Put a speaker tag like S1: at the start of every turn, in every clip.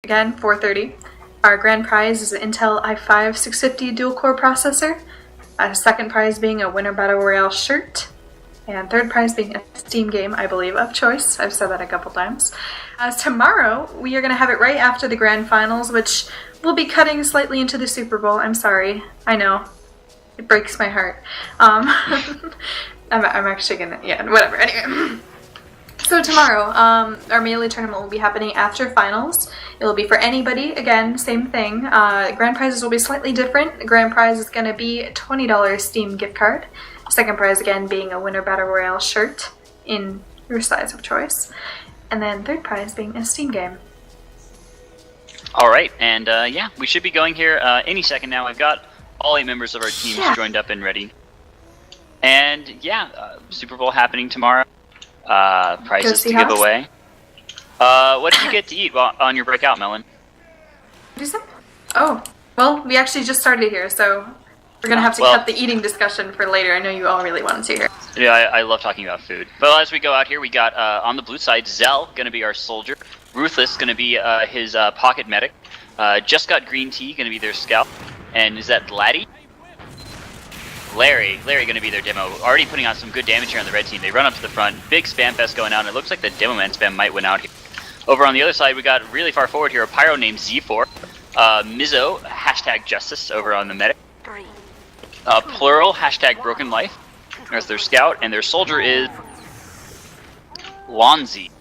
S1: again, 430. Our grand prize is an Intel i5 650 dual-core processor. Second prize being a Winter Battle Royale shirt. And third prize being a Steam game, I believe, of choice. I've said that a couple times. Tomorrow, we are going to have it right after the grand finals, which will be cutting slightly into the Super Bowl. I'm sorry. I know. It breaks my heart. I'm actually going to... Yeah, whatever. Anyway. So tomorrow, our Melee tournament will be happening after finals. It will be for anybody. Again, same thing. Grand prizes will be slightly different. The grand prize is going to be a $20 Steam gift card. Second prize, again, being a Winter Battle Royale shirt in your size of choice. And then third prize being a Steam game.
S2: Alright, and yeah, we should be going here any second now. I've got all 8 members of our teams joined up and ready. And yeah, Super Bowl happening tomorrow. Prizes to give away. What did you get to eat on your breakout, Melon?
S1: What is it? Oh, well, we actually just started here, so we're going to have to cut the eating discussion for later. I know you all really wanted to hear.
S2: Yeah, I love talking about food. But as we go out here, we got, on the blue side, Zell, going to be our soldier. Ruthless, going to be his pocket medic. Just got green tea, going to be their scout. And is that Laddie? Larry going to be their demo. Already putting on some good damage here on the red team. They run up to the front. Big spam fest going on. It looks like the demo man spam might win out here. Over on the other side, we got really far forward here a pyro named Z4. Mizzo, hashtag justice over on the medic. Plural, hashtag broken life. There's their scout, and their soldier is Lonzy.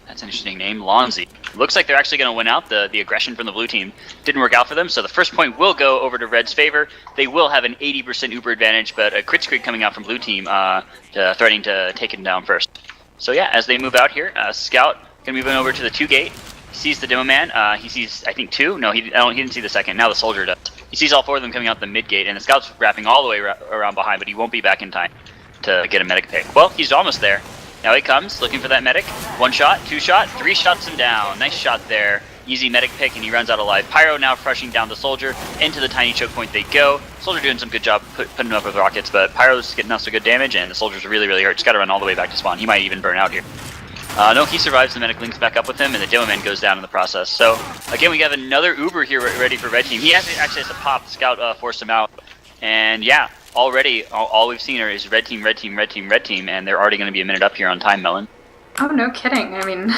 S2: That's an interesting name, Lonzy. Looks like they're actually going to win out. The aggression from the blue team didn't work out for them, so the first point will go over to Red's favor. They will have an 80% Uber advantage, but a Kritzkrieg coming out from blue team threatening to take him down first. So yeah, as they move out here, Scout going to move over to the 2 gate. He sees the demo man. He sees, I think, 2. No, he didn't see the second. Now the soldier does. He sees all 4 of them coming out the mid gate, and the Scout's wrapping all the way around behind, but he won't be back in time to get a medic pick. Well, he's almost there. Now he comes, looking for that medic. 1 shot, 2 shot, 3 shots him down. Nice shot there. Easy medic pick, and he runs out alive. Pyro now rushing down the soldier. Into the tiny choke point they go. Soldier doing some good job putting him up with rockets, but Pyro's getting us some good damage, and the soldier's really, really hurt. Just gotta run all the way back to spawn. He might even burn out here. No, he survives. The medic links back up with him, and the demo man goes down in the process. So, again, we have another Uber here ready for red team. He actually has to pop. Scout forced him out. And yeah, already, all we've seen is red team, red team, red team, red team, and they're already going to be a minute up here on time, Melon.
S1: Oh, no kidding. I mean,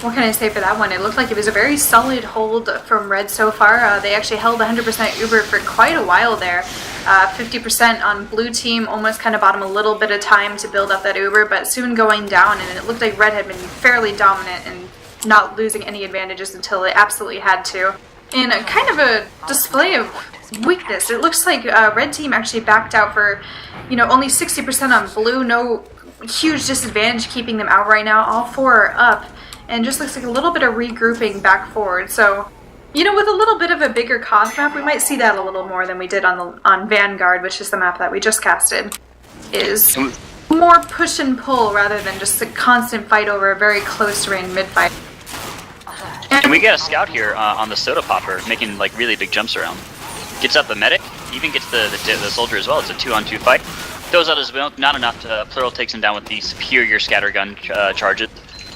S1: what can I say for that one? It looked like it was a very solid hold from Red so far. They actually held 100% Uber for quite a while there. 50% on blue team, almost kind of bought him a little bit of time to build up that Uber, but soon going down, and it looked like Red had been fairly dominant and not losing any advantages until they absolutely had to. In a kind of a display of weakness, it looks like Red team actually backed out for, only 60% on blue. No huge disadvantage keeping them out right now. All 4 are up, and just looks like a little bit of regrouping back forward. So, with a little bit of a bigger KoTH map, we might see that a little more than we did on Vanguard, which is the map that we just casted. Is more push and pull rather than just a constant fight over a very close range mid fight.
S2: And we get a scout here on the soda popper, making like really big jumps around. Gets up the medic, even gets the soldier as well. It's a 2-on-2 fight. Throws out his milk, not enough. Plural takes him down with the superior scattergun charges.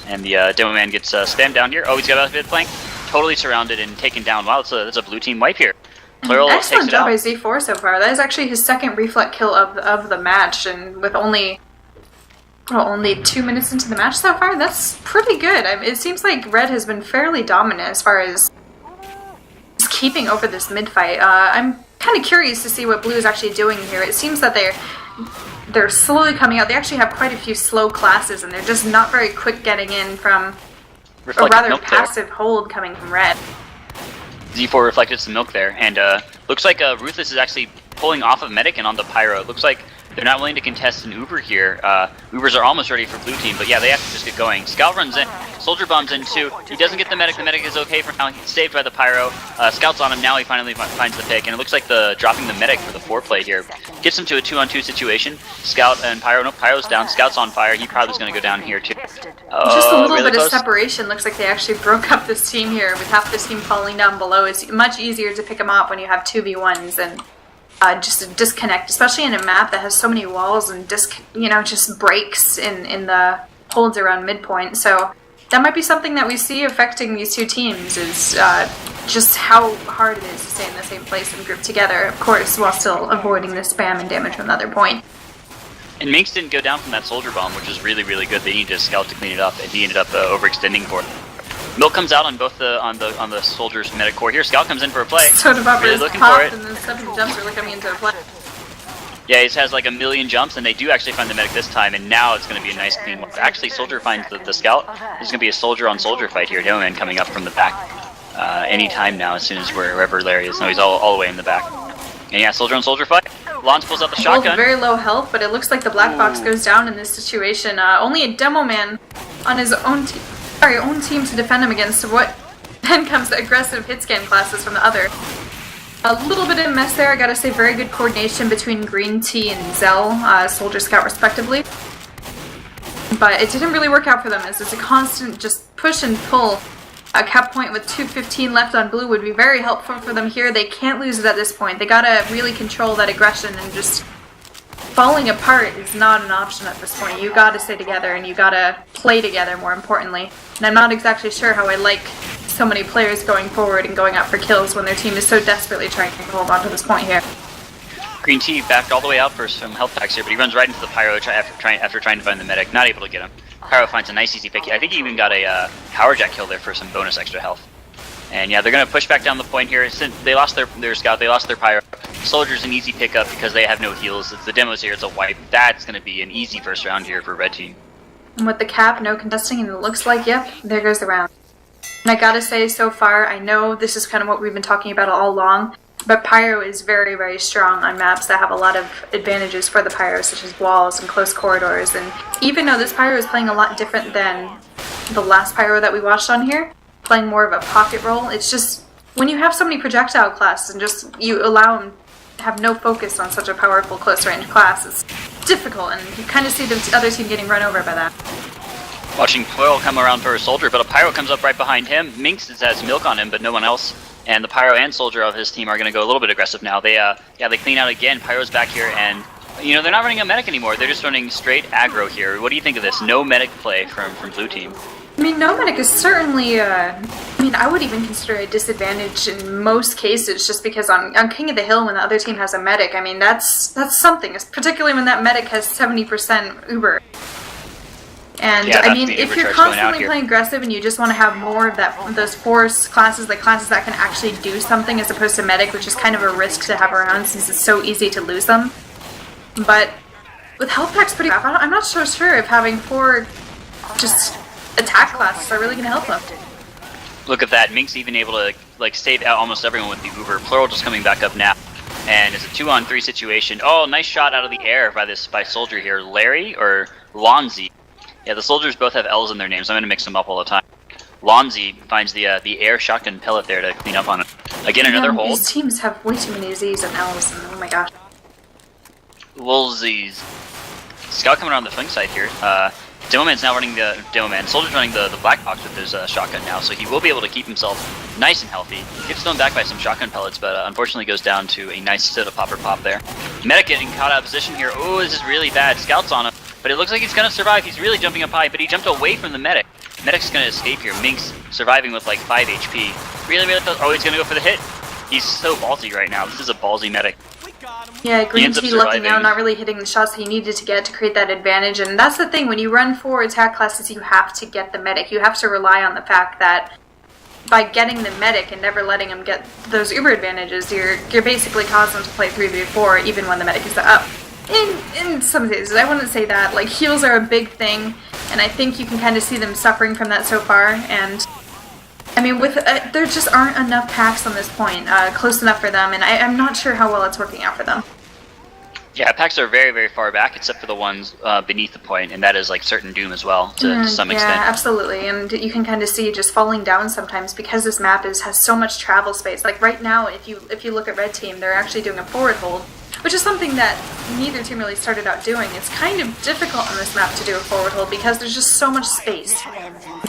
S2: And the demo man gets spammed down here. Oh, he's got a bit flank. Totally surrounded and taken down. Wow, that's a blue team wipe here. Plural
S1: excellent job by Z4 so far. That is actually his second reflect kill of the match, and with only 2 minutes into the match so far, that's pretty good. It seems like Red has been fairly dominant as far as keeping over this mid fight. I'm kind of curious to see what Blue is actually doing here. It seems that they're slowly coming out. They actually have quite a few slow classes, and they're just not very quick getting in from a rather passive hold coming from Red.
S2: Z4 reflected some milk there, and looks like Ruthless is actually pulling off of medic and on the pyro. It looks like they're not willing to contest an Uber here. Ubers are almost ready for blue team, but yeah, they have to just get going. Scout runs in, soldier bombs in too. He doesn't get the medic is okay for now. He's saved by the pyro. Scout's on him now, he finally finds the pick, and it looks like dropping the medic for the foreplay here gets him to a 2-on-2 situation. Scout and pyro, no, pyro's down, Scout's on fire. He probably is going to go down here too.
S1: Just a little bit of separation. Looks like they actually broke up this team here with half this team falling down below. It's much easier to pick them up when you have 2v1s and just a disconnect, especially in a map that has so many walls and just breaks in the holds around midpoint. So that might be something that we see affecting these two teams, is just how hard it is to stay in the same place and group together, of course, while still avoiding the spam and damage from the other point.
S2: And Minx didn't go down from that soldier bomb, which is really, really good. They needed a scout to clean it up, and he ended up overextending for it. Milk comes out on both on the soldier's medic core here. Scout comes in for a play.
S1: Soda Popper
S2: really
S1: is
S2: looking
S1: popped,
S2: for it.
S1: and then 7 jumps are coming into play.
S2: Yeah, he has like a million jumps, and they do actually find the medic this time, and now it's going to be a nice clean one. Actually, soldier finds the scout. There's going to be a soldier-on-soldier fight here. Demoman coming up from the back any time now, as soon as wherever Larry is. No, he's all the way in the back. And yeah, soldier-on-solder fight. Lons pulls out the shotgun.
S1: Both very low health, but it looks like the black box goes down in this situation. Only a Demoman on his own team to defend him against what then comes the aggressive hit scan classes from the other. A little bit of mess there. I gotta say, very good coordination between Green Tea and Zell, Soldier Scout respectively. But it didn't really work out for them, as it's a constant just push and pull. A cap point with 2:15 left on blue would be very helpful for them here. They can't lose it at this point. They gotta really control that aggression, and just falling apart is not an option at this point. You gotta stay together, and you gotta play together, more importantly. And I'm not exactly sure how I like so many players going forward and going out for kills when their team is so desperately trying to hold on to this point here.
S2: Green Tea backed all the way out for some health packs here, but he runs right into the Pyro after trying to find the medic. Not able to get him. Pyro finds a nice easy pick. I think he even got a power jack kill there for some bonus extra health. And yeah, they're going to push back down the point here. Since they lost their scout, they lost their Pyro. Soldier's an easy pickup because they have no heals. It's the demos here, it's a wipe. That's going to be an easy first round here for Red Team.
S1: And with the cap, no contesting, and it looks like, yep, there goes the round. And I gotta say, so far, I know this is kind of what we've been talking about all along, but Pyro is very, very strong on maps that have a lot of advantages for the Pyro, such as walls and close corridors. And even though this Pyro is playing a lot different than the last Pyro that we watched on here, playing more of a pocket role, it's just, when you have so many projectile classes and just you allow them to have no focus on such a powerful close-range class, it's difficult, and you kind of see the other team getting run over by that.
S2: Watching Foil come around for a soldier, but a Pyro comes up right behind him. Minx has milk on him, but no one else. And the Pyro and soldier of his team are going to go a little bit aggressive now. They clean out again. Pyro's back here, and they're not running a medic anymore. They're just running straight aggro here. What do you think of this? No medic play from blue team.
S1: I mean, no medic is certainly, I would even consider a disadvantage in most cases, just because on King of the Hill, when the other team has a medic, I mean, that's something, particularly when that medic has 70% Uber. And
S2: yeah,
S1: I mean, if you're constantly playing aggressive and you just want to have more of those force classes, like classes that can actually do something as opposed to medic, which is kind of a risk to have around since it's so easy to lose them. But with health packs pretty rough, I'm not so sure if having 4 just attack classes are really going to help them.
S2: Look at that. Minx even able to save out almost everyone with the Uber. Plural just coming back up now. And it's a 2-on-3 situation. Oh, nice shot out of the air by soldier here. Larry or Lonzi? Yeah, the soldiers both have L's in their names. I'm going to mix them up all the time. Lonzi finds the air shotgun pellet there to clean up on it. Again, another hold.
S1: These teams have way too many Z's and L's, and oh my gosh.
S2: Z's. Scout coming around the flank side here. Demoman's now running Soldier's running the black box with his shotgun now, so he will be able to keep himself nice and healthy. Gets thrown back by some shotgun pellets, but unfortunately goes down to a nice soda popper pop there. Medic getting caught out of position here. Oh, this is really bad. Scout's on him. But it looks like he's going to survive. He's really jumping up high, but he jumped away from the medic. Medic's going to escape here. Minx surviving with like 5 HP. Really, oh, he's going to go for the hit. He's so ballsy right now. This is a ballsy medic.
S1: Yeah, Green Tea lucky now, not really hitting the shots he needed to get to create that advantage. And that's the thing, when you run 4 attack classes, you have to get the medic. You have to rely on the fact that by getting the medic and never letting him get those Uber advantages, you're basically causing them to play 3v4 even when the medic is up. In some cases, I wouldn't say that. Like, heals are a big thing, and I think you can kind of see them suffering from that so far. And I mean, there just aren't enough packs on this point, close enough for them, and I'm not sure how well it's working out for them.
S2: Yeah, packs are very, very far back, except for the ones beneath the point, and that is like certain doom as well, to some extent.
S1: Yeah, absolutely, and you can kind of see just falling down sometimes because this map has so much travel space. Like right now, if you look at Red Team, they're actually doing a forward hold, which is something that neither team really started out doing. It's kind of difficult on this map to do a forward hold because there's just so much space.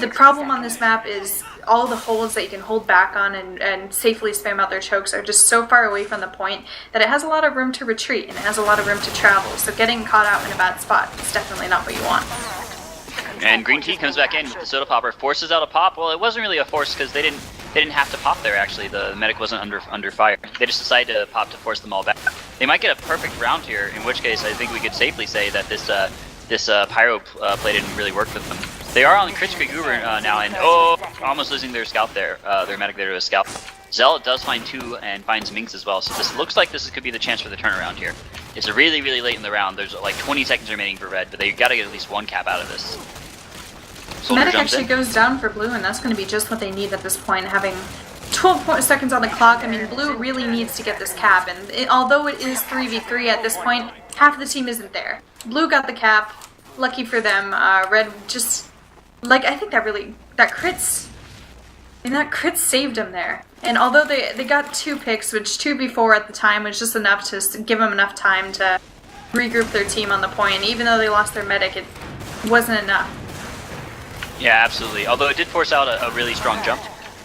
S1: The problem on this map is all the holds that you can hold back on and safely spam out their chokes are just so far away from the point that it has a lot of room to retreat and it has a lot of room to travel. So getting caught out in a bad spot is definitely not what you want.
S2: And Green Tea comes back in with the soda popper, forces out a pop. Well, it wasn't really a force because they didn't have to pop there. Actually, the medic wasn't under fire. They just decided to pop to force them all back. They might get a perfect round here, in which case I think we could safely say that this pyro play didn't really work for them. They are on the Kritzkrieg Bop now, and almost losing their scout there, their medic there to a scout. Zealot does find 2 and finds Minx as well, so this looks like this could be the chance for the turnaround here. It's really, really late in the round. There's like 20 seconds remaining for red, but they gotta get at least 1 cap out of this. Soldier
S1: Medic actually goes down for blue, and that's going to be just what they need at this point, having 12 seconds on the clock. I mean, blue really needs to get this cap, and although it is 3v3 at this point, half of the team isn't there. Blue got the cap, lucky for them. Red just, like, I think that crits, and that crit saved them there. And although they got 2 picks, which 2v4 at the time was just enough to give them enough time to regroup their team on the point, and even though they lost their medic, it wasn't enough.
S2: Yeah, absolutely. Although it did force out a really strong jump,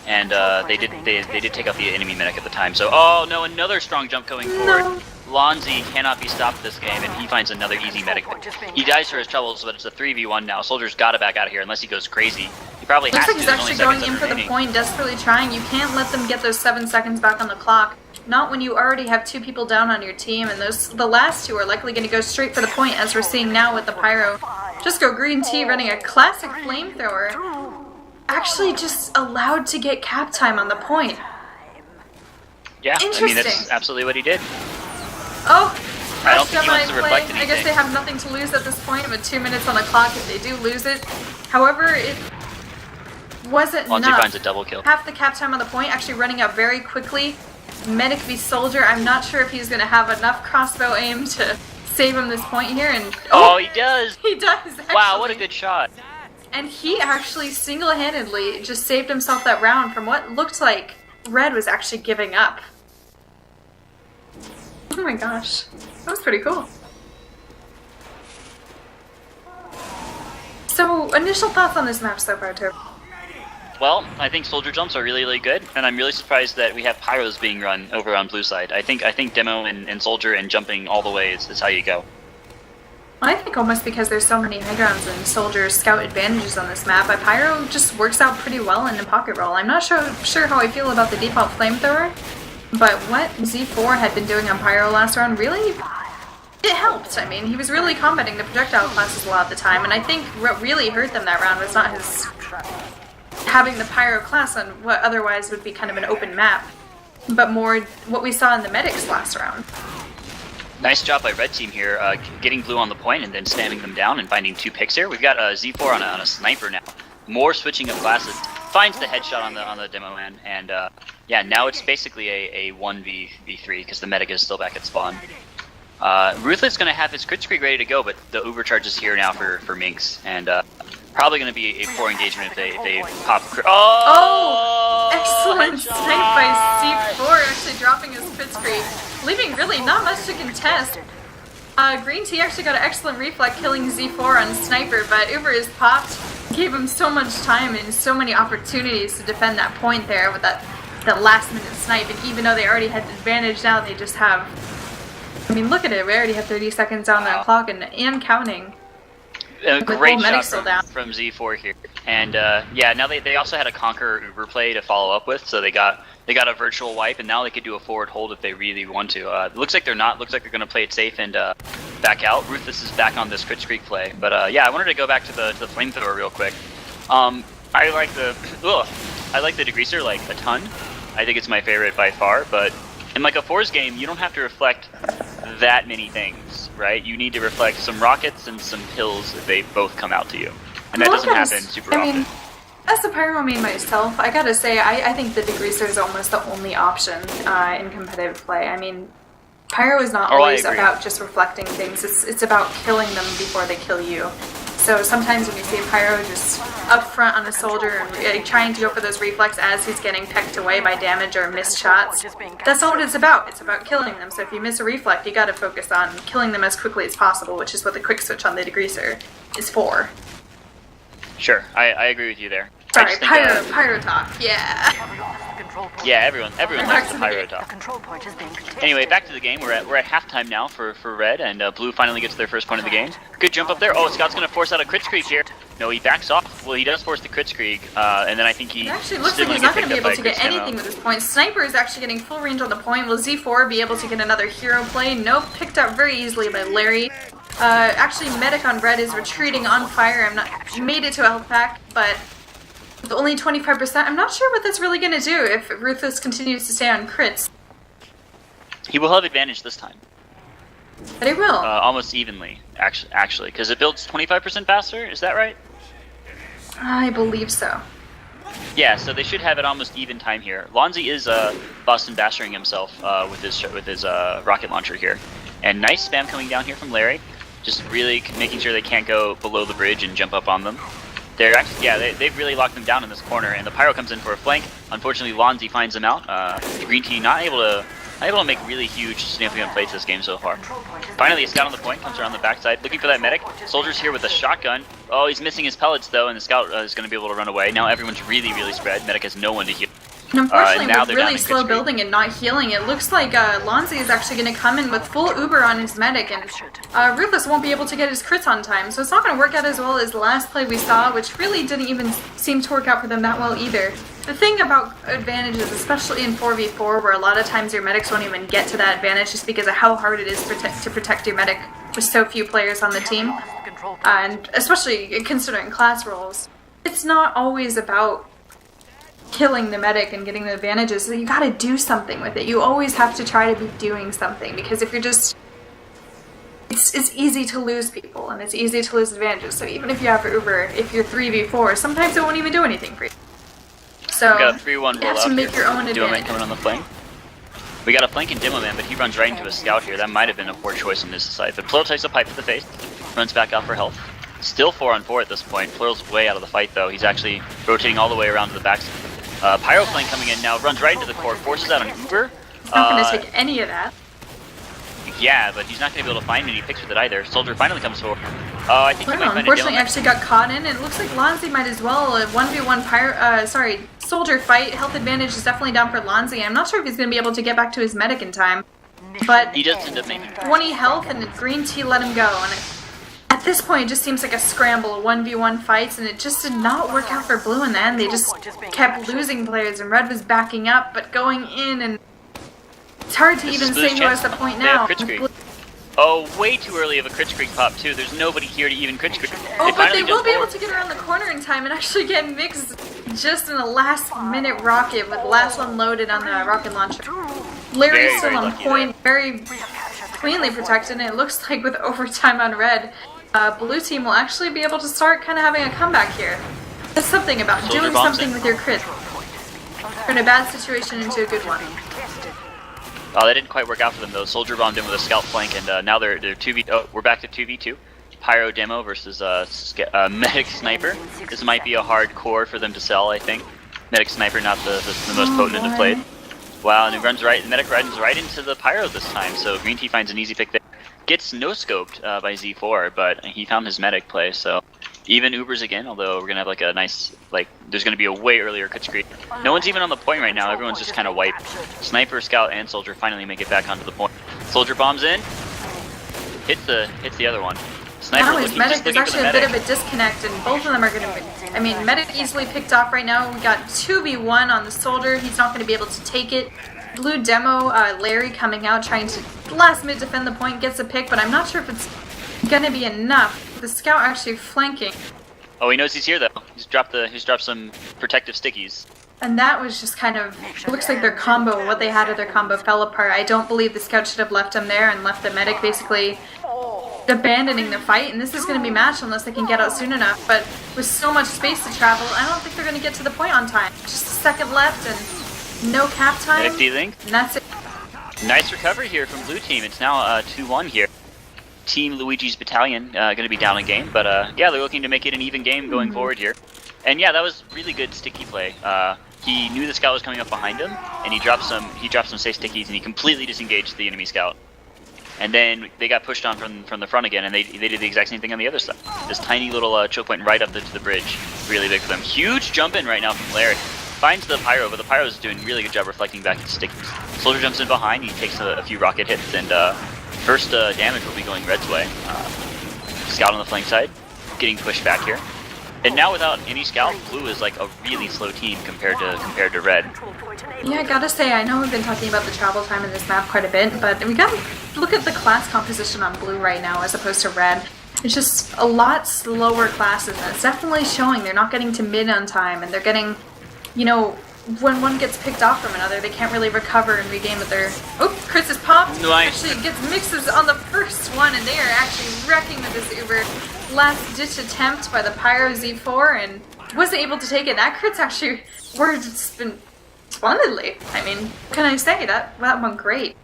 S2: and they did take out the enemy medic at the time. So, oh no, another strong jump going forward.
S1: No.
S2: Lonzy cannot be stopped this game, and he finds another easy medic. He dies for his troubles, but it's a 3v1 now. Soldier's gotta back out of here unless he goes crazy. He probably has
S1: Looks like
S2: to.
S1: he's actually going in for the point, desperately trying. You can't let them get those 7 seconds back on the clock. Not when you already have 2 people down on your team, and the last 2 are likely going to go straight for the point, as we're seeing now with the pyro. Just go Green Tea running a classic flamethrower. Actually just allowed to get cap time on the point.
S2: Yeah, I mean, that's absolutely what he did.
S1: Oh,
S2: I don't think he wants to reflect anything.
S1: I guess they have nothing to lose at this point with 2 minutes on the clock if they do lose it. However, it wasn't
S2: Lonzy
S1: enough.
S2: finds a double kill.
S1: Half the cap time on the point, actually running up very quickly. Medic v Soldier, I'm not sure if he's going to have enough crossbow aim to save him this point here. And
S2: oh, he does!
S1: He does, actually.
S2: Wow, what a good shot.
S1: And he actually single-handedly just saved himself that round from what looked like Red was actually giving up. Oh my gosh, that was pretty cool. So, initial thoughts on this map so far, Turbo?
S2: Well, I think soldier jumps are really, really good, and I'm really surprised that we have pyros being run over on blue side. I think demo and soldier and jumping all the way is how you go.
S1: I think almost because there's so many high grounds and soldier scout advantages on this map, a pyro just works out pretty well in a pocket roll. I'm not sure how I feel about the default flamethrower, but what Z4 had been doing on pyro last round really, it helped. I mean, he was really combating the projectile classes a lot at the time, and I think what really hurt them that round was not his having the pyro class on what otherwise would be kind of an open map, but more what we saw in the medics last round.
S2: Nice job by red team here, getting blue on the point and then stamping them down and finding 2 picks here. We've got Z4 on a sniper now. More switching of classes. Finds the headshot on the demo man, and yeah, now it's basically a 1v3 because the medic is still back at spawn. Ruthless going to have his Kritzkrieg ready to go, but the overcharge is here now for Minx, and probably going to be a poor engagement if they pop.
S1: Oh! Excellent snipe by C4, actually dropping his Kritzkrieg, leaving really not much to contest. Green Tea actually got an excellent reflect killing Z4 on sniper, but Uber is popped, gave him so much time and so many opportunities to defend that point there with that last minute snipe, and even though they already had the advantage now, they just have, I mean, look at it, we already have 30 seconds on the clock and counting.
S2: A great shot from Z4 here, and yeah, now they also had a Conqueror Uber play to follow up with, so they got a virtual wipe, and now they could do a forward hold if they really want to. Looks like they're not. Looks like they're going to play it safe and back out. Ruthless is back on this Kritzkrieg play, but yeah, I wanted to go back to the flamethrower real quick. I like the degreaser like a ton. I think it's my favorite by far, but in like a Force game, you don't have to reflect that many things, right? You need to reflect some rockets and some pills if they both come out to you, and that doesn't happen super often.
S1: As a pyro main myself, I gotta say, I think the degreaser is almost the only option in competitive play. I mean, pyro is not always about just reflecting things, it's about killing them before they kill you. So sometimes when you see a pyro just up front on a soldier and trying to go for those reflex as he's getting pecked away by damage or missed shots, that's not what it's about. It's about killing them. So if you miss a reflect, you gotta focus on killing them as quickly as possible, which is what the quick switch on the degreaser is for.
S2: Sure, I agree with you there.
S1: Sorry, pyro talk, yeah.
S2: Yeah, everyone likes the pyro
S3: The
S2: top.
S3: control point is being contained.
S2: Anyway, back to the game. We're at halftime now for Red, and Blue finally gets their first point of the game. Good jump up there. Oh, Scott's gonna force out a Kritzkrieg here. No, he backs off. Well, he does force the Kritzkrieg, and then I think he
S1: It actually looks
S2: still
S1: like he's
S2: gonna
S1: not going to be
S2: picked up
S1: able
S2: by
S1: to get
S2: Kritzkrieg.
S1: anything with this point. Sniper is actually getting full range on the point. Will Z4 be able to get another hero play? Nope, picked up very easily by Larry. Actually, Medic on Red is retreating on fire. I'm not made it to a health pack, but with only 25%, I'm not sure what that's really going to do if Ruthless continues to stay on crits.
S2: He will have advantage this time.
S1: But he will.
S2: Almost evenly, actually, because it builds 25% faster. Is that right?
S1: I believe so.
S2: Yeah, so they should have it almost even time here. Lonzy is Boston bashing himself with his rocket launcher here, and nice spam coming down here from Larry, just really making sure they can't go below the bridge and jump up on them. They're actually, yeah, they've really locked them down in this corner, and the pyro comes in for a flank. Unfortunately, Lonzy finds them out. The green team not able to make really huge, significant plays this game so far. Finally, a scout on the point comes around the backside, looking for that medic. Soldier's here with a shotgun. Oh, he's missing his pellets though, and the scout is going to be able to run away. Now everyone's really spread. Medic has no one to heal.
S1: And unfortunately,
S2: now
S1: with
S2: they're
S1: really
S2: down in
S1: slow
S2: Kritzkrieg.
S1: building and not healing, it looks like Lonzy is actually going to come in with full Uber on his medic, and Ruthless won't be able to get his crits on time, so it's not going to work out as well as the last play we saw, which really didn't even seem to work out for them that well either. The thing about advantages, especially in 4v4, where a lot of times your medics won't even get to that advantage just because of how hard it is to protect your medic with so few players on the team, and especially considering class roles, it's not always about killing the medic and getting the advantages. So you gotta do something with it. You always have to try to be doing something, because if you're just... It's easy to lose people, and it's easy to lose advantages. So even if you have Uber, if you're 3v4, sometimes it won't even do anything for you. So
S2: We got a 3-1
S1: you
S2: roll
S1: have
S2: out
S1: to make
S2: here.
S1: your own
S2: Demoman
S1: advantage.
S2: coming on the flank. We got a flank in Demoman, but he runs right into a scout here. That might have been a poor choice on his side. But Plurl takes a pipe to the face, runs back out for health. Still 4-on-4 at this point. Plurl's way out of the fight though. He's actually rotating all the way around to the back. Pyro flank coming in now, runs right into the core, forces out an Uber.
S1: It's not going to take any of that.
S2: Yeah, but he's not going to be able to find any picks with it either. Soldier finally comes forward. I think he might
S1: Well,
S2: find a
S1: unfortunately,
S2: Demoman.
S1: actually got caught in, and it looks like Lonzy might as well. A 1v1 Soldier fight. Health advantage is definitely down for Lonzy. I'm not sure if he's going to be able to get back to his medic in time, but
S2: He does end up making
S1: 20 health, and the green tea let him go. And at this point, it just seems like a scramble, 1v1 fights, and it just did not work out for Blue in the end. They just kept losing players, and Red was backing up, but going in, and it's hard to
S2: This
S1: even
S2: is Blue's
S1: say who has
S2: chance.
S1: the point
S2: They have
S1: now.
S2: Kritzkrieg. Oh, way too early of a Kritzkrieg pop too. There's nobody here to even Kritzkrieg.
S1: Oh, but
S2: finally
S1: they will
S2: jump
S1: be able
S2: forward.
S1: to get around the corner in time and actually get mixed just in a last-minute rocket with the last one loaded on the rocket launcher. Larry's
S2: Very,
S1: still
S2: very
S1: on
S2: lucky
S1: point, very cleanly protected, and it looks like with overtime on Red, Blue team will actually be able to start kind of having a comeback here. There's something about
S2: Soldier
S1: doing
S2: bombs
S1: something
S2: in.
S1: with your crit. Turn a bad situation into a good one.
S2: Oh, that didn't quite work out for them though. Soldier bombed in with a scout flank, and now they're 2v. Oh, we're back to 2v2. Pyro demo versus medic sniper. This might be a hard core for them to sell, I think. Medic sniper, not the most potent to play. Wow, and it runs right. The medic runs right into the pyro this time. So green tea finds an easy pick there. Gets no scoped by Z4, but he found his medic play. So even Ubers again. Although we're gonna have like a nice there's gonna be a way earlier Kritzkrieg. No one's even on the point right now. Everyone's just kind of wiped. Sniper, scout, and soldier finally make it back onto the point. Soldier bombs in. Hits the other one. Sniper
S1: Now his
S2: looking,
S1: medic
S2: just
S1: is
S2: looking for the
S1: actually a bit
S2: medic.
S1: of a disconnect, and both of them are going to... I mean, medic easily picked off right now. We got 2v1 on the soldier. He's not going to be able to take it. Blue demo, Larry coming out, trying to last minute defend the point, gets a pick, but I'm not sure if it's going to be enough. The scout actually flanking.
S2: Oh, he knows he's here though. He's dropped some protective stickies.
S1: And that was just kind of... It looks like their combo, what they had of their combo fell apart. I don't believe the scout should have left him there and left the medic basically abandoning the fight, and this is going to be matched unless they can get out soon enough. But with so much space to travel, I don't think they're going to get to the point on time. Just a second left and no cap time,
S2: Medic D-Link.
S1: and that's it.
S2: Nice recovery here from blue team. It's now 2-1 here. Team Luigi's Battalion going to be down a game, but yeah, they're looking to make it an even game going forward here. And yeah, that was really good sticky play. He knew the scout was coming up behind him, and he dropped some safe stickies, and he completely disengaged the enemy scout. And then they got pushed on from the front again, and they did the exact same thing on the other side. This tiny little choke point right up to the bridge, really big for them. Huge jump in right now from Larry. finds the Pyro, but the Pyro is doing a really good job reflecting back his stickies. Soldier jumps in behind, he takes a few rocket hits, and first damage will be going Red's way. Scout on the flank side, getting pushed back here. And now without any Scout, Blue is like a really slow team compared to Red.
S1: Yeah, I gotta say, I know we've been talking about the travel time in this map quite a bit, but we gotta look at the class composition on Blue right now as opposed to Red. It's just a lot slower classes, and it's definitely showing they're not getting to mid on time, and they're getting, you know, when one gets picked off from another, they can't really recover and regain what they're... Oh, Kritz is popped!
S2: Nice.
S1: Actually gets mixes on the first one, and they are actually wrecking with this Uber. Last ditch attempt by the Pyro Z4, and wasn't able to take it. That Kritz actually worked splendidly. I mean, what can I say? That went great.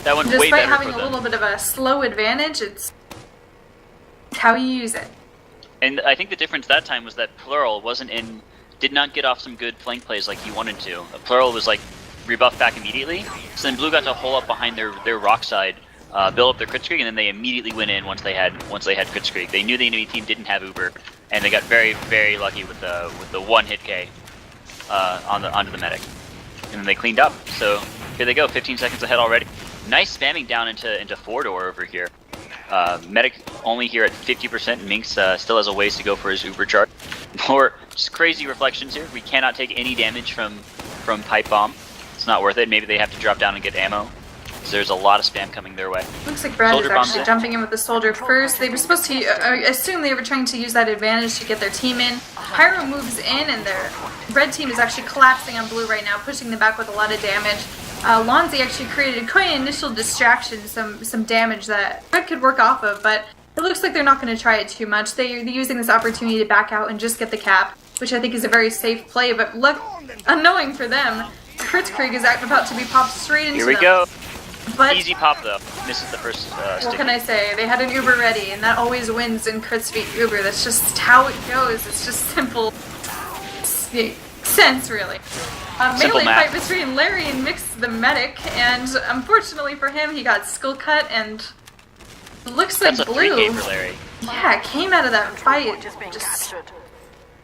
S2: That went way
S1: Despite
S2: better
S1: having
S2: for
S1: a
S2: them.
S1: little bit of a slow advantage, it's how you use it.
S2: And I think the difference that time was that Plural did not get off some good flank plays like he wanted to. Plural was like rebuffed back immediately, so then Blue got to hole up behind their rock side, build up their Kritzkrieg, and then they immediately went in once they had Kritzkrieg. They knew the enemy team didn't have Uber, and they got very, very lucky with the one hit K onto the medic, and then they cleaned up. So here they go, 15 seconds ahead already. Nice spamming down into 4-door over here. Medic only here at 50%. Minx still has a ways to go for his Uber charge. More just crazy reflections here. We cannot take any damage from Pipe Bomb. It's not worth it. Maybe they have to drop down and get ammo. So there's a lot of spam coming their way.
S1: Looks like Brad is
S2: Soldier
S1: actually
S2: bombs
S1: jumping in with the Soldier first. They were supposed to, I assume they were trying to use that advantage to get their team in. Pyro moves in, and their Red team is actually collapsing on Blue right now, pushing them back with a lot of damage. Lonzy actually created quite an initial distraction, some damage that Red could work off of, but it looks like they're not going to try it too much. They're using this opportunity to back out and just get the cap, which I think is a very safe play, but unknowing for them, Kritzkrieg is about to be popped straight into them.
S2: Here we go.
S1: But
S2: easy pop though. Misses the first stick.
S1: what can I say? They had an Uber ready, and that always wins in Kritzkrieg Uber. That's just how it goes. It's just simple sense, really. Melee
S2: math.
S1: fight between Larry and Mix the medic, and unfortunately for him, he got skull cut, and looks like
S2: That's a
S1: Blue.
S2: 3K for Larry.
S1: Yeah, it came out of that fight. Just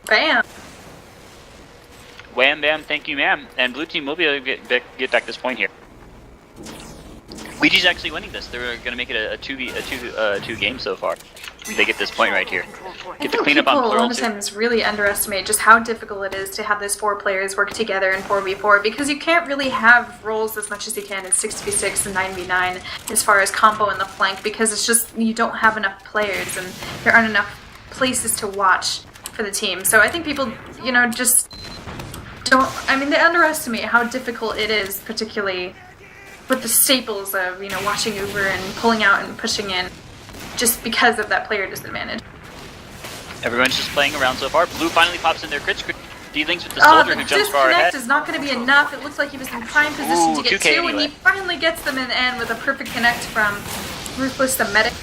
S1: bam.
S2: Wham bam, thank you ma'am. And Blue team will be able to get back this point here. Luigi's actually winning this. They're going to make it a 2 game so far. They get this point right here. Get the cleanup on
S1: People a
S2: Plural
S1: lot of
S2: too.
S1: times really underestimate just how difficult it is to have those 4 players work together in 4v4, because you can't really have roles as much as you can in 6v6 and 9v9 as far as combo in the flank, because it's just you don't have enough players and there aren't enough places to watch for the team. So I think people, you know, just don't, I mean, they underestimate how difficult it is, particularly with the staples of, you know, watching Uber and pulling out and pushing in, just because of that player disadvantage.
S2: Everyone's just playing around so far. Blue finally pops in their Kritzkrieg. D-links with the Soldier who jumps far ahead.
S1: The disconnect is not going to be enough. It looks like he was in prime position to get 2,
S2: anyway.
S1: and he finally gets them in the end with a perfect connect from Ruthless the medic.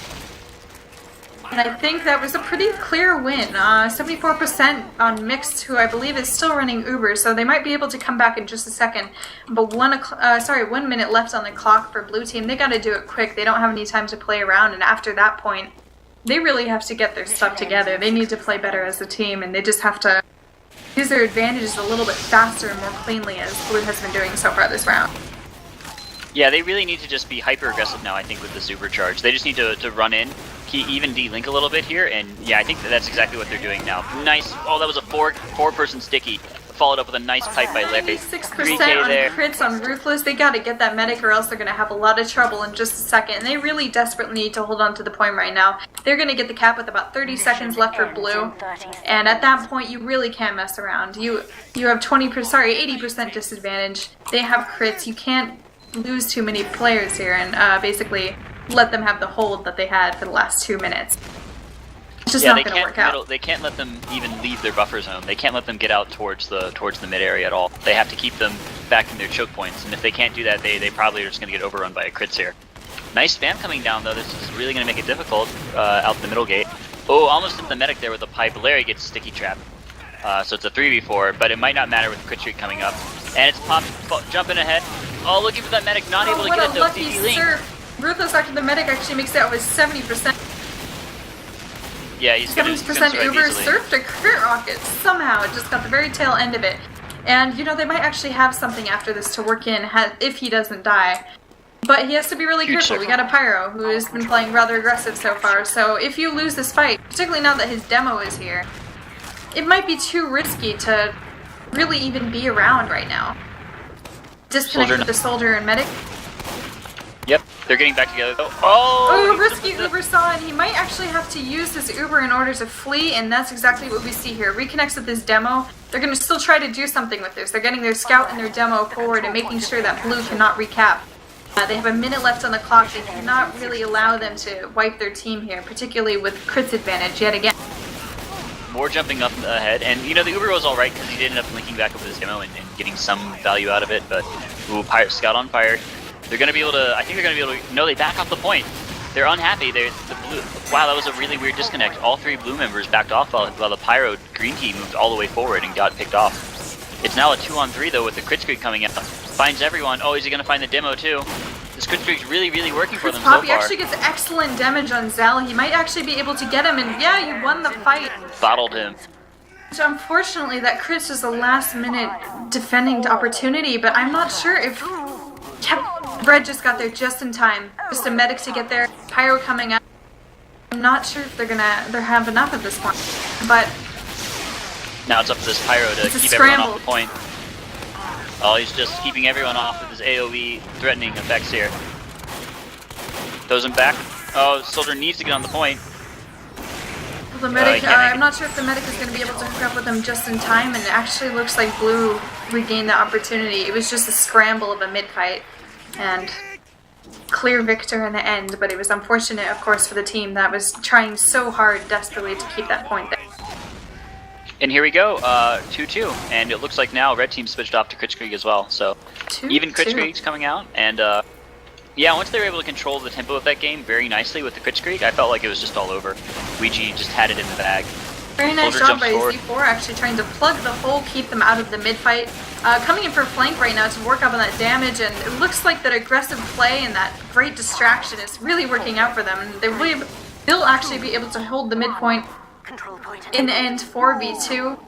S1: And I think that was a pretty clear win. 74% on Mixed, who I believe is still running Uber, so they might be able to come back in just a second. But 1 minute left on the clock for Blue team. They got to do it quick. They don't have any time to play around, and after that point, they really have to get their stuff together. They need to play better as a team, and they just have to use their advantages a little bit faster and more cleanly, as Blue has been doing so far this round.
S2: Yeah, they really need to just be hyper aggressive now, I think, with this Uber charge. They just need to run in, even D-link a little bit here, and yeah, I think that's exactly what they're doing now. Nice. Oh, that was a four-person sticky. Followed up with a nice pipe by Larry.
S1: 96% on
S2: there.
S1: crits on Ruthless. They gotta get that medic or else they're gonna have a lot of trouble in just a second. And they really desperately need to hold on to the point right now. They're gonna get the cap with about 30 seconds left for Blue. And at that point, you really can't mess around. You have 80% disadvantage. They have crits. You can't lose too many players here and basically let them have the hold that they had for the last 2 minutes. It's just not going to work out.
S2: They can't let them even leave their buffer zone. They can't let them get out towards the mid area at all. They have to keep them back in their choke points, and if they can't do that, they probably are just going to get overrun by a crits here. Nice spam coming down though. This is really going to make it difficult out the middle gate. Oh, almost hit the medic there with a pipe. Larry gets sticky trapped. So it's a 3v4, but it might not matter with Kritzkrieg coming up. And it's popped, jumping ahead. Oh, looking for that medic, not able to get it though.
S1: What a lucky surf. Ruthless after the medic actually makes it out with 70%.
S2: Yeah, he's
S1: 70%
S2: gonna
S1: Uber
S2: easily.
S1: surfed a crit rocket somehow. It just got the very tail end of it. And, you know, they might actually have something after this to work in if he doesn't die. But he has to be really careful. We got a Pyro who has been playing rather aggressive so far, so if you lose this fight, particularly now that his demo is here, it might be too risky to really even be around right now. Disconnect with the soldier and medic.
S2: Yep, they're getting back together though. Oh,
S1: risky Uber saw, and he might actually have to use this Uber in order to flee, and that's exactly what we see here. Reconnects with his demo. They're going to still try to do something with this. They're getting their scout and their demo forward and making sure that blue cannot recap. They have a minute left on the clock. They cannot really allow them to wipe their team here, particularly with Krit's advantage yet again.
S2: More jumping up ahead, and you know the Uber was alright because he did end up linking back up with his demo and getting some value out of it, but ooh, scout on fire. They're going to be able to, I think they're going to be able to, no, they back off the point. They're unhappy. The blue, wow, that was a really weird disconnect. All three blue members backed off while the Pyro green team moved all the way forward and got picked off. It's now a 2-on-3 though with the Kritzkrieg coming out. Finds everyone. Oh, is he going to find the demo too? This Kritzkrieg's really, really working for them so far.
S1: He actually gets excellent damage on Zell. He might actually be able to get him, and yeah, you won the fight.
S2: Bottled him.
S1: So unfortunately, that Kritz was a last-minute defending opportunity, but I'm not sure if... Red just got there just in time. Just a medic to get there. Pyro coming up. I'm not sure if they have enough at this point, but...
S2: Now it's up to this Pyro to keep everyone off the point. Oh, he's just keeping everyone off with his AoE threatening effects here. Throws him back. Oh, Soldier needs to get on the point.
S1: The medic, I'm not sure if the medic is going to be able to hook up with him just in time, and it actually looks like Blue regained the opportunity. It was just a scramble of a mid-fight, and clear victor in the end, but it was unfortunate, of course, for the team that was trying so hard, desperately, to keep that point there.
S2: And here we go, 2-2, and it looks like now Red Team switched off to Kritzkrieg as well, so even Kritzkrieg's coming out, and yeah, once they were able to control the tempo of that game very nicely with the Kritzkrieg, I felt like it was just all over. Luigi just had it in the bag.
S1: Very nice job by Z4, actually trying to plug the hole, keep them out of the mid-fight. Coming in for flank right now to work up on that damage, and it looks like that aggressive play and that great distraction is really working out for them. And they'll actually be able to hold the midpoint in the end 4v2.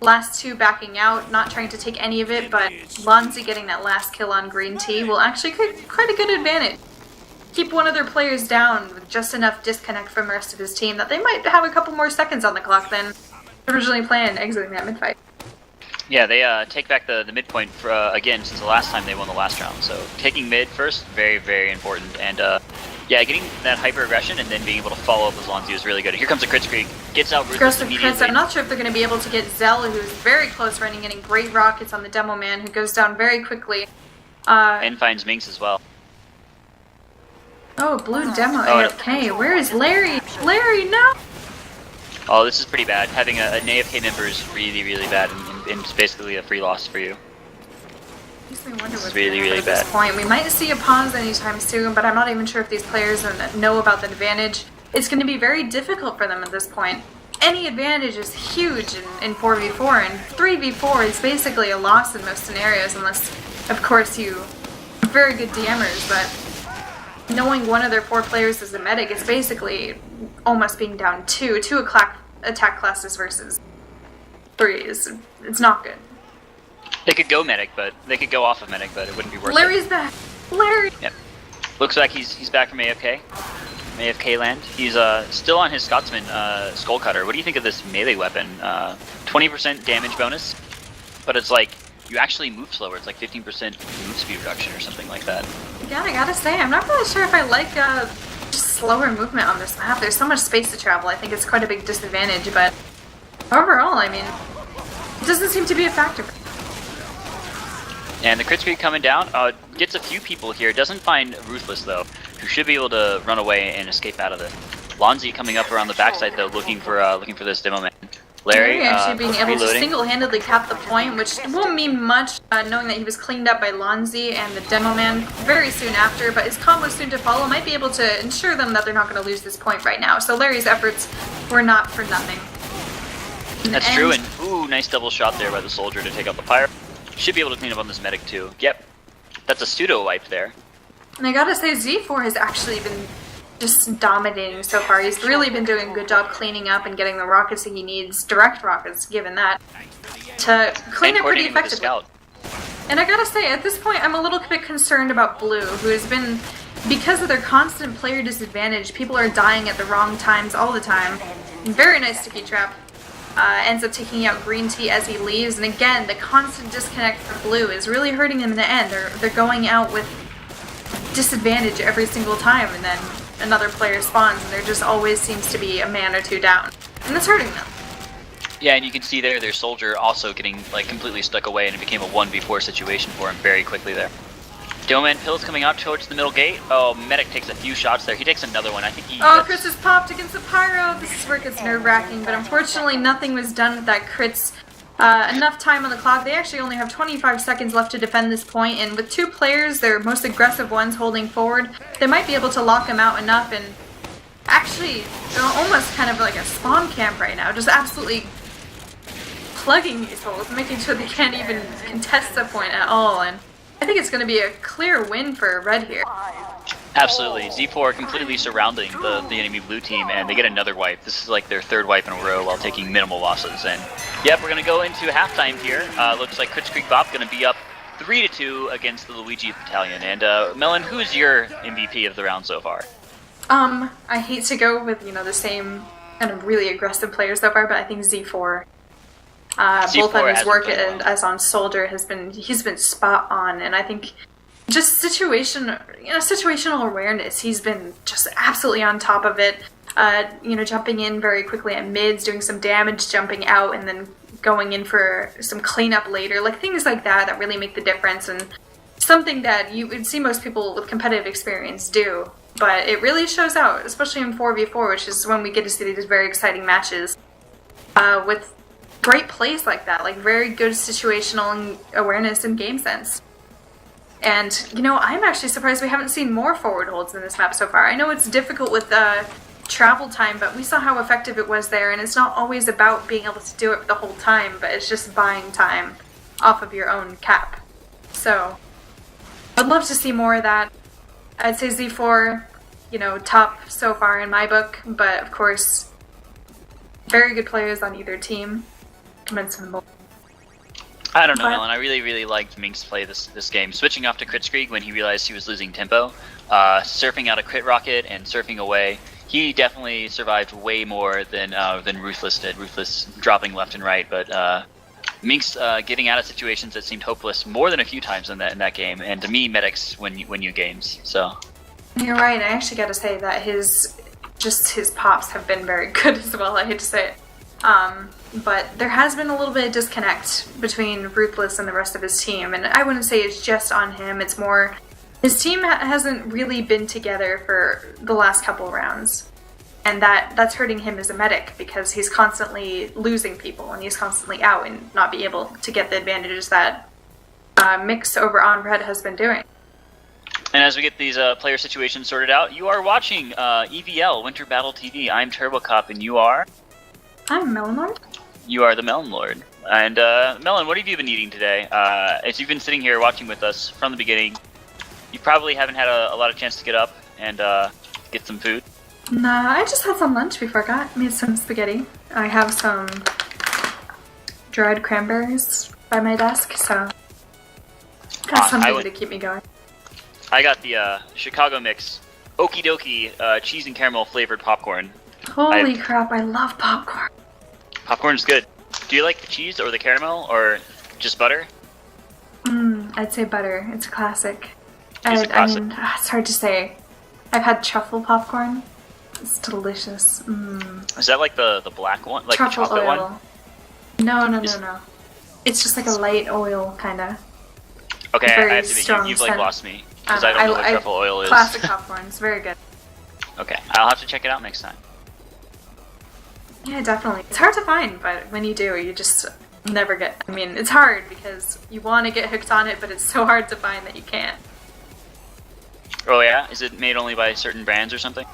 S1: Last two backing out, not trying to take any of it, but Lonzy getting that last kill on Green Tea will actually create quite a good advantage. Keep one of their players down with just enough disconnect from the rest of his team that they might have a couple more seconds on the clock than originally planned exiting that mid-fight.
S2: Yeah, they take back the midpoint for, again, since the last time they won the last round. So taking mid first, very, very important. And yeah, getting that hyper-aggression and then being able to follow up with Lonzy was really good. Here comes a Kritzkrieg, gets out Ruthless immediately.
S1: I'm not sure if they're going to be able to get Zell, who's very close running, getting great rockets on the Demo Man, who goes down very quickly.
S2: And finds Minx as well.
S1: Oh, blue Demo AFK. Where is Larry? Larry, no!
S2: Oh, this is pretty bad. Having an AFK member is really, really bad, and it's basically a free loss for you.
S1: Makes me wonder what's
S2: really, really
S1: at this point. We might see a pause anytime soon, but I'm not even sure if these players know about the advantage. It's going to be very difficult for them at this point. Any advantage is huge in 4v4, and 3v4 is basically a loss in most scenarios, unless, of course, you are very good DMers, but knowing one of their 4 players is a medic is basically almost being down 2 attack classes versus 3. It's not good.
S2: They could go medic, but they could go off of medic, but it wouldn't be worth
S1: Larry's
S2: it.
S1: back. Larry.
S2: Yep. Looks like he's back from AFK. AFK land. He's still on his Scotsman Skull Cutter. What do you think of this melee weapon? 20% damage bonus, but it's like you actually move slower. It's like 15% move speed reduction or something like that.
S1: Yeah, I gotta say, I'm not really sure if I like just slower movement on this map. There's so much space to travel. I think it's quite a big disadvantage, but overall, I mean, it doesn't seem to be a factor.
S2: And the Kritzkrieg coming down, gets a few people here. Doesn't find Ruthless though, who should be able to run away and escape out of it. Lonzy coming up around the backside though, looking for this Demo Man. Larry
S1: actually being able to single-handedly cap the point, which won't mean much, knowing that he was cleaned up by Lonzy and the Demo Man very soon after, but his combo soon to follow might be able to ensure them that they're not going to lose this point right now. So Larry's efforts were not for nothing.
S2: That's true, and ooh, nice double shot there by the Soldier to take out the Pyro. Should be able to clean up on this medic too. Yep, that's a pseudo wipe there.
S1: And I gotta say, Z4 has actually been just dominating so far. He's really been doing a good job cleaning up and getting the rockets that he needs, direct rockets, given that, to clean it pretty effectively. And I gotta say, at this point, I'm a little bit concerned about Blue, who has been, because of their constant player disadvantage, people are dying at the wrong times all the time. Very nice sticky trap. Ends up taking out Green Tea as he leaves, and again, the constant disconnect for Blue is really hurting them in the end. They're going out with disadvantage every single time, and then another player spawns, and there just always seems to be a man or two down. And that's hurting them.
S2: Yeah, and you can see there their soldier also getting like completely stuck away, and it became a 1v4 situation for him very quickly there. Doman Pill's coming out towards the middle gate. Oh, Medic takes a few shots there. He takes another one. I think he...
S1: Oh, Kritz is popped against the Pyro. This is where it gets nerve-wracking, but unfortunately nothing was done with that Kritz. Enough time on the clock. They actually only have 25 seconds left to defend this point, and with two players, their most aggressive ones holding forward, they might be able to lock him out enough, and actually, they're almost kind of like a spawn camp right now, just absolutely plugging these holes, making sure they can't even contest the point at all, and I think it's going to be a clear win for Red here.
S2: Absolutely. Z4 completely surrounding the enemy blue team, and they get another wipe. This is like their third wipe in a row while taking minimal losses. And yep, we're going to go into halftime here. Looks like Kritzkrieg Bop going to be up 3-2 against the Luigi Battalion. And Melon, who's your MVP of the round so far?
S1: I hate to go with, the same kind of really aggressive players so far, but I think Z4. Both on his work and as on Soldier he's been spot on, and I think just situational awareness, he's been just absolutely on top of it. Jumping in very quickly at mids, doing some damage, jumping out, and then going in for some cleanup later, like things like that really make the difference, and something that you would see most people with competitive experience do. But it really shows out, especially in 4v4, which is when we get to see these very exciting matches with great plays like that, like very good situational awareness and game sense. And, I'm actually surprised we haven't seen more forward holds in this map so far. I know it's difficult with travel time, but we saw how effective it was there, and it's not always about being able to do it the whole time, but it's just buying time off of your own cap. So, I'd love to see more of that. I'd say Z4, top so far in my book, but of course, very good players on either team.
S2: I don't know, Ellen. I really liked Mink's play this game. Switching off to Kritzkrieg when he realized he was losing tempo, surfing out a crit rocket and surfing away. He definitely survived way more than Ruthless did. Ruthless dropping left and right, but Mink's getting out of situations that seemed hopeless more than a few times in that game. And to me, Medics win you games. So
S1: you're right. I actually got to say that his pops have been very good as well. I hate to say it. But there has been a little bit of disconnect between Ruthless and the rest of his team, and I wouldn't say it's just on him, it's more his team hasn't really been together for the last couple rounds, and that's hurting him as a medic because he's constantly losing people and he's constantly out and not be able to get the advantages that Mix over on Red has been doing.
S2: And as we get these player situations sorted out, you are watching EVL Winter Battle TV. I'm TurboCop and you are?
S1: I'm Melon Lord.
S2: You are the Melon Lord. And Melon, what have you been eating today? As you've been sitting here watching with us from the beginning, you probably haven't had a lot of chance to get up and get some food.
S1: Nah, I just had some lunch before I made some spaghetti. I have some dried cranberries by my desk, so got something to keep me going.
S2: I got the Chicago Mix Okie Dokie cheese and caramel flavored popcorn.
S1: Holy crap, I love popcorn.
S2: Popcorn's good. Do you like the cheese or the caramel or just butter?
S1: I'd say butter. It's a classic.
S2: It's a classic.
S1: It's hard to say. I've had truffle popcorn. It's delicious.
S2: Is that like the black one? Like
S1: truffle
S2: the chocolate
S1: oil.
S2: one?
S1: No. It's just like a light oil, kinda.
S2: Okay, I have to admit, you've
S1: scent.
S2: Lost me. Because I don't know what truffle oil is.
S1: Classic popcorn. It's very good.
S2: Okay, I'll have to check it out next time.
S1: Yeah, definitely. It's hard to find, but when you do, you just never get... I mean, it's hard because you want to get hooked on it, but it's so hard to find that you can't.
S2: Oh yeah? Is it made only by certain brands or something?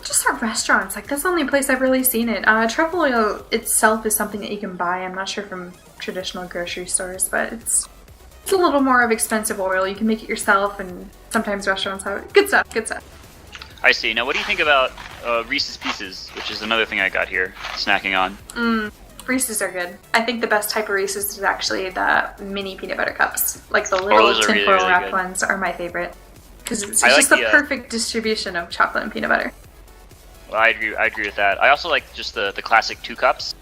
S1: Just at restaurants. Like, that's the only place I've really seen it. Truffle oil itself is something that you can buy. I'm not sure from traditional grocery stores, but it's a little more of expensive oil. You can make it yourself, and sometimes restaurants have it. Good stuff.
S2: I see. Now, what do you think about Reese's Pieces, which is another thing I got here, snacking on?
S1: Reese's are good. I think the best type of Reese's is actually the mini peanut butter cups. Like the little tinfoil wrapped ones are my favorite. Because it's just the perfect distribution of chocolate and peanut butter.
S2: Well, I agree with that. I also like just the classic 2 cups.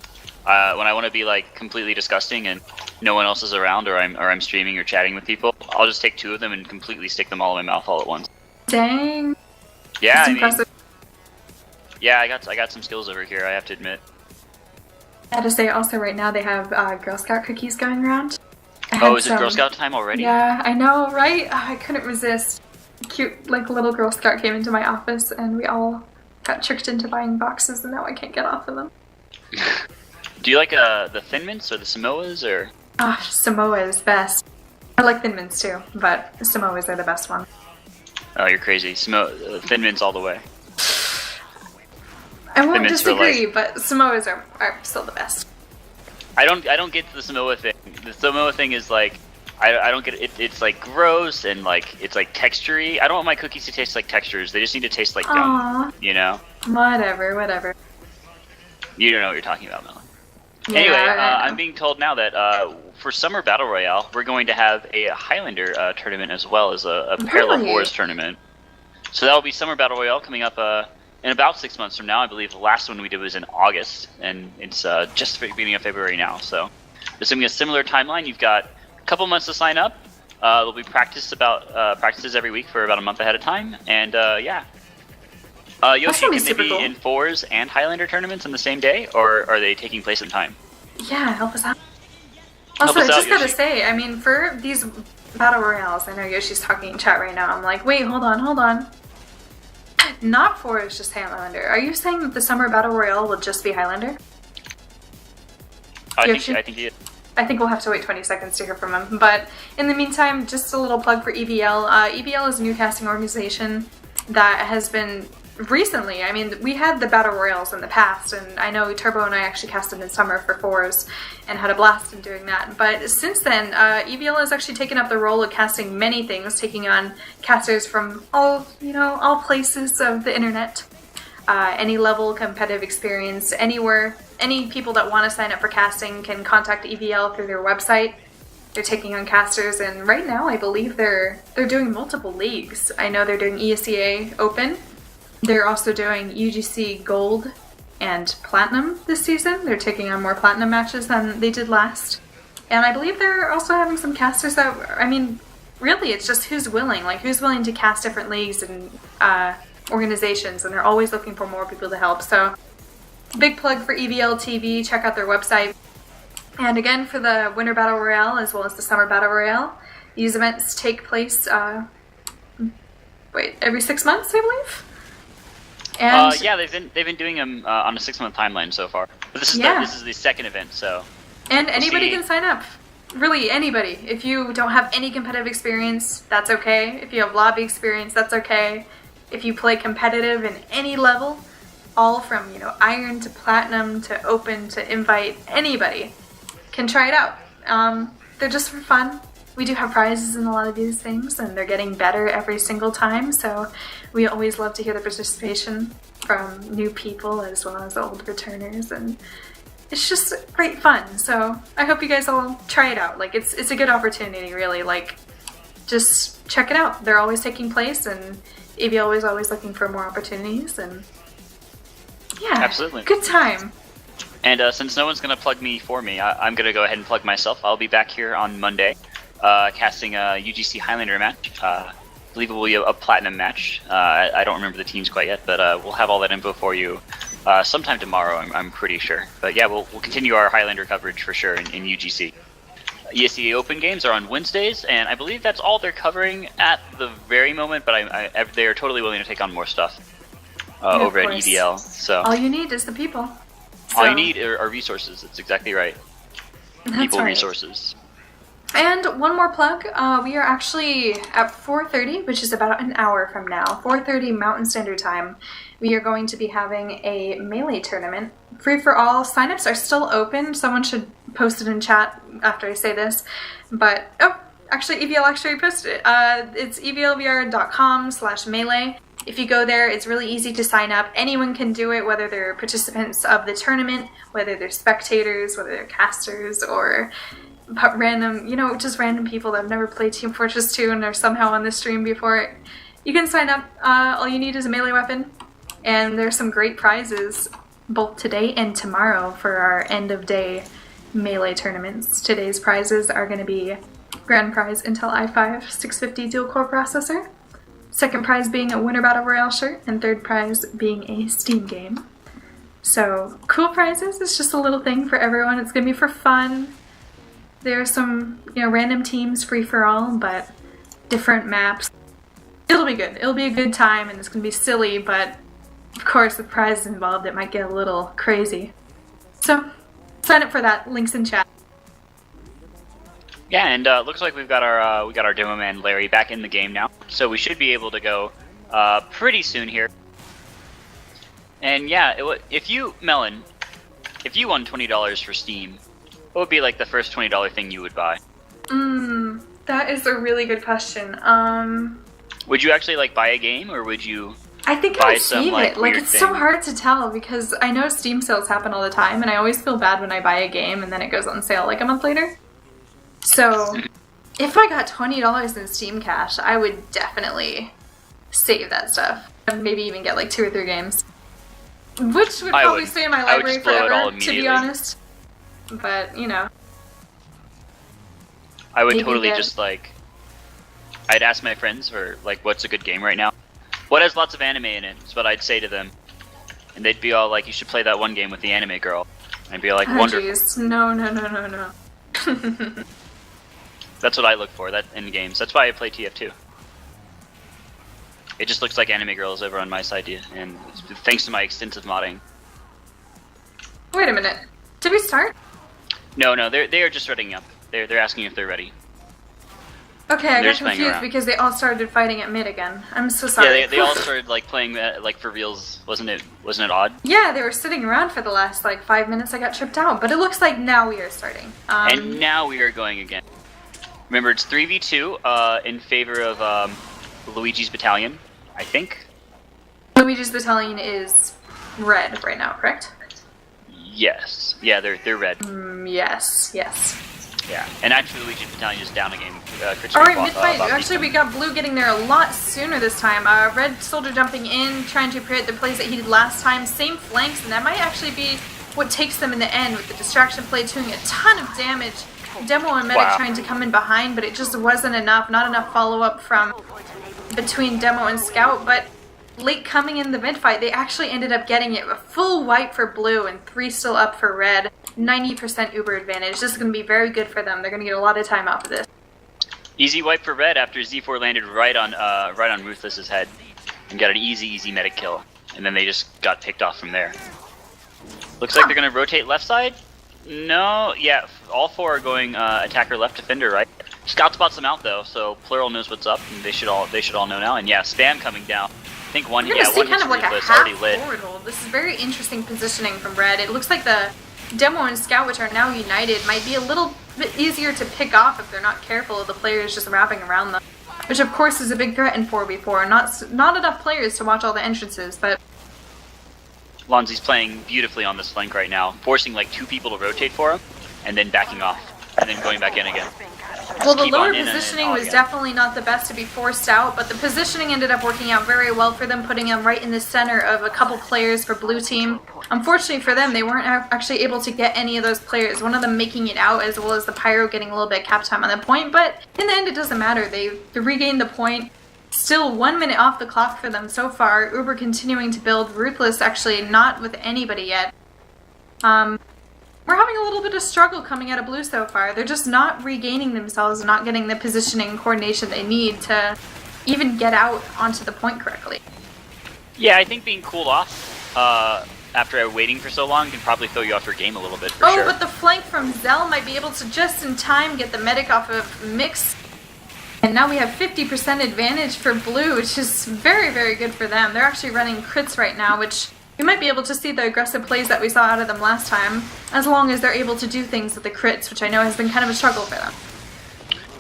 S2: When I want to be like completely disgusting and no one else is around, or I'm streaming or chatting with people, I'll just take 2 of them and completely stick them all in my mouth all at once.
S1: Dang.
S2: Yeah,
S1: that's impressive.
S2: Yeah, I got some skills over here, I have to admit.
S1: I have to say also right now they have Girl Scout cookies going around.
S2: Is it Girl Scout time already?
S1: Yeah, I know, right? I couldn't resist. Cute, like, little Girl Scout came into my office and we all got tricked into buying boxes and now I can't get off of them.
S2: Do you like the Thin Mints or the Samoas, or?
S1: Samoa is best. I like Thin Mints too, but Samoas are the best one.
S2: Oh, you're crazy. Thin Mints all the way.
S1: I won't disagree, but Samoas are still the best.
S2: I don't get the Samoa thing. The Samoa thing is like, I don't get it. It's like gross and like it's like textury. I don't want my cookies to taste like textures. They just need to taste like gum. You know?
S1: Whatever.
S2: You don't know what you're talking about, Melon.
S1: Yeah,
S2: anyway, I'm being told now that for Summer Battle Royale, we're going to have a Highlander tournament as well as a Parallel Wars tournament. So that'll be Summer Battle Royale coming up in about 6 months from now. I believe the last one we did was in August, and it's just the beginning of February now. So there's going to be a similar timeline. You've got a couple months to sign up. There'll be practices every week for about a month ahead of time, and yeah. Yoshi, can they be in 4s and Highlander tournaments on the same day, or are they taking place in time?
S1: Yeah, help us out. Also, I just gotta say, I mean, for these Battle Royales, I know Yoshi's talking in chat right now. I'm like, wait, hold on. Not 4s, just Highlander. Are you saying that the Summer Battle Royale will just be Highlander?
S2: I think he is.
S1: I think we'll have to wait 20 seconds to hear from him. But in the meantime, just a little plug for EVL. EVL is a new casting organization that has been recently, I mean, we had the Battle Royals in the past, and I know Turbo and I actually casted in summer for 4s and had a blast in doing that. But since then, EVL has actually taken up the role of casting many things, taking on casters from all places of the internet. Any level, competitive experience, anywhere. Any people that want to sign up for casting can contact EVL through their website. They're taking on casters, and right now I believe they're doing multiple leagues. I know they're doing ESEA Open. They're also doing UGC Gold and Platinum this season. They're taking on more Platinum matches than they did last. And I believe they're also having some casters that, I mean, really it's just who's willing. Like, who's willing to cast different leagues and organizations, and they're always looking for more people to help. So, big plug for EVL TV. Check out their website. And again, for the Winter Battle Royale as well as the Summer Battle Royale, these events take place, every 6 months, I believe? And
S2: yeah, they've been doing them on a 6-month timeline so far. But this is the second event, so.
S1: And anybody can sign up. Really, anybody. If you don't have any competitive experience, that's okay. If you have lobby experience, that's okay. If you play competitive in any level, all from Iron to Platinum to Open to Invite, anybody can try it out. They're just for fun. We do have prizes in a lot of these things, and they're getting better every single time, so we always love to hear the participation from new people as well as old returners, and it's just great fun. So I hope you guys all try it out. Like, it's a good opportunity, really. Like, just check it out. They're always taking place, and EVL is always looking for more opportunities, and yeah,
S2: absolutely
S1: good time.
S2: And since no one's going to plug me for me, I'm going to go ahead and plug myself. I'll be back here on Monday. Casting a UGC Highlander match. I believe it will be a Platinum match. I don't remember the teams quite yet, but we'll have all that info for you sometime tomorrow, I'm pretty sure. But yeah, we'll continue our Highlander coverage for sure in UGC. ESEA Open games are on Wednesdays, and I believe that's all they're covering at the very moment, but they are totally willing to take on more stuff over at EVL. So
S1: all you need is the people.
S2: All you need are resources. That's exactly right.
S1: That's right.
S2: Resources.
S1: And one more plug, we are actually at 4:30, which is about an hour from now, 4:30 Mountain Standard Time. We are going to be having a Melee tournament. Free for all. Signups are still open. Someone should post it in chat after I say this. But, actually, EVL actually posted it. It's evlvr.com/melee. If you go there, it's really easy to sign up. Anyone can do it, whether they're participants of the tournament, whether they're spectators, whether they're casters, or random, just random people that have never played Team Fortress 2 and are somehow on the stream before. You can sign up. All you need is a melee weapon, and there's some great prizes both today and tomorrow for our end of day melee tournaments. Today's prizes are going to be grand prize Intel i5 650 dual core processor, second prize being a Winter Battle Royale shirt, and third prize being a Steam game. So cool prizes. It's just a little thing for everyone. It's going to be for fun. There are some random teams free for all, but different maps. It'll be good. It'll be a good time, and it's going to be silly, but of course with prizes involved it might get a little crazy. So sign up for that. Links in chat.
S2: Yeah, and looks like we got our demo man Larry back in the game now, so we should be able to go pretty soon here. And yeah, if you won $20 for Steam, what would be like the first $20 thing you would buy?
S1: That is a really good question.
S2: Would you actually buy a game, or would you?
S1: I think
S2: buy
S1: I'd
S2: some
S1: save it. It's so
S2: thing?
S1: hard to tell because I know Steam sales happen all the time, and I always feel bad when I buy a game and then it goes on sale a month later. So, if I got $20 in Steam cash, I would definitely save that stuff. And maybe even get 2 or 3 games. Which would probably stay in my library forever, to be honest. But,
S2: I would totally just I'd ask my friends for what's a good game right now? What has lots of anime in it? Is what I'd say to them. And they'd be all you should play that one game with the anime girl. And I'd be wonderful.
S1: Geez. No.
S2: That's what I look for in games. That's why I play TF2. It just looks like anime girls over on my side, and thanks to my extensive modding.
S1: Wait a minute. Did we start?
S2: No, they are just readying up. They're asking if they're ready.
S1: Okay, I got confused because they all started fighting at mid again. I'm so sorry.
S2: Yeah, they all started playing for reals. Wasn't it odd?
S1: Yeah, they were sitting around for the last 5 minutes. I got tripped out, but it looks like now we are starting.
S2: And now we are going again. Remember, it's 3v2 in favor of Luigi's Battalion, I think.
S1: Luigi's Battalion is red right now, correct?
S2: Yes. Yeah, they're red.
S1: Yes.
S2: Yeah, and actually Luigi's Battalion is down again.
S1: Alright, mid-fight. Actually, we got blue getting there a lot sooner this time. Red soldier jumping in, trying to create the plays that he did last time. Same flanks, and that might actually be what takes them in the end, with the distraction play doing a ton of damage. Demo and Medic trying to come in behind, but it just wasn't enough. Not enough follow-up from between Demo and Scout, but late coming in the mid-fight, they actually ended up getting it. A full wipe for blue and 3 still up for red. 90% Uber advantage. This is going to be very good for them. They're going to get a lot of time out of this.
S2: Easy wipe for red after Z4 landed right on Ruthless's head and got an easy medic kill. And then they just got picked off from there. Looks like they're going to rotate left side. No, yeah, all 4 are going attacker left defender right. Scout spots them out though, so Plural knows what's up, and they should all know now. And yeah, Spam coming down. I think one hit's
S1: kind of
S2: Ruthless already lit.
S1: Forward hold. This is very interesting positioning from red. It looks like the Demo and Scout, which are now united, might be a little bit easier to pick off if they're not careful of the players just wrapping around them. Which of course is a big threat in 4v4. Not enough players to watch all the entrances, but
S2: Lonzy's playing beautifully on this flank right now, forcing 2 people to rotate for him, and then backing off, and then going back in again.
S1: Well, the lower positioning was definitely not the best to be forced out, but the positioning ended up working out very well for them, putting them right in the center of a couple players for blue team. Unfortunately for them, they weren't actually able to get any of those players, one of them making it out as well as the Pyro getting a little bit of cap time on the point, but in the end it doesn't matter. They regained the point. Still 1 minute off the clock for them so far. Uber continuing to build. Ruthless actually not with anybody yet. We're having a little bit of struggle coming out of blue so far. They're just not regaining themselves and not getting the positioning and coordination they need to even get out onto the point correctly.
S2: Yeah, I think being cooled off after waiting for so long can probably throw you off your game a little bit for sure.
S1: Oh, but the flank from Zell might be able to just in time get the medic off of Mix. And now we have 50% advantage for blue, which is very, very good for them. They're actually running crits right now, which we might be able to see the aggressive plays that we saw out of them last time, as long as they're able to do things with the crits, which I know has been kind of a struggle for them.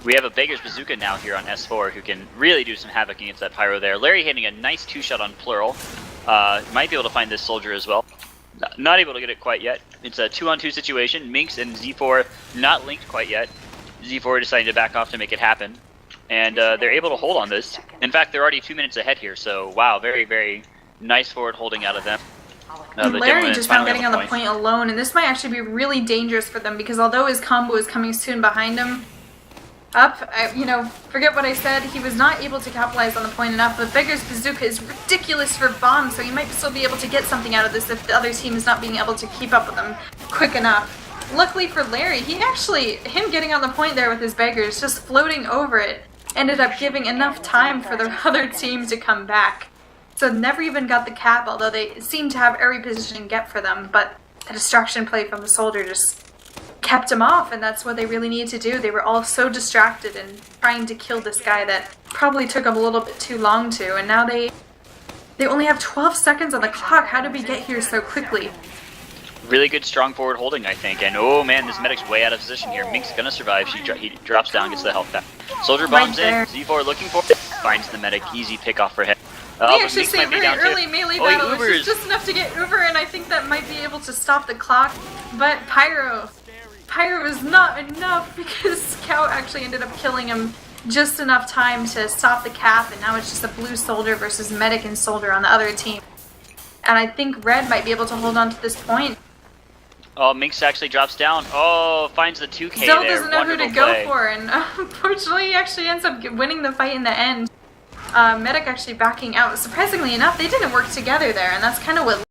S2: We have a Beggar's Bazooka now here on S4 who can really do some havoc against that Pyro there. Larry hitting a nice 2-shot on Plural. Might be able to find this soldier as well. Not able to get it quite yet. It's a 2-on-2 situation. Minx and Z4 not linked quite yet. Z4 deciding to back off to make it happen. And they're able to hold on this. In fact, they're already 2 minutes ahead here, so wow, very, very nice forward holding out of them.
S1: Larry just now getting on the point alone, and this might actually be really dangerous for them because although his combo is coming soon behind him, forget what I said, he was not able to capitalize on the point enough, but Beggar's Bazooka is ridiculous for bombs, so he might still be able to get something out of this if the other team is not being able to keep up with him quick enough. Luckily for Larry, him getting on the point there with his Beggars, just floating over it, ended up giving enough time for the other team to come back. So never even got the cap, although they seem to have every position get for them, but the distraction play from the soldier just kept him off, and that's what they really needed to do. They were all so distracted and trying to kill this guy that probably took them a little bit too long to, and now they only have 12 seconds on the clock. How did we get here so quickly?
S2: Really good strong forward holding, I think, and oh man, this medic's way out of position here. Mink's gonna survive. He drops down, gets the health back. Soldier bombs in, Z4 looking for it, finds the medic, easy pick off for him.
S1: We actually see a very early melee battle, which is just enough to get Uber, and I think that might be able to stop the clock, but Pyro is not enough because Scout actually ended up killing him just enough time to stop the cap, and now it's just a blue soldier versus medic and soldier on the other team. And I think Red might be able to hold on to this point.
S2: Oh, Minx actually drops down. Oh, finds the 2K
S1: Still
S2: there.
S1: Doesn't know who to go for, and unfortunately he actually ends up winning the fight in the end. Medic actually backing out. Surprisingly enough, they didn't work together there, and that's kind of what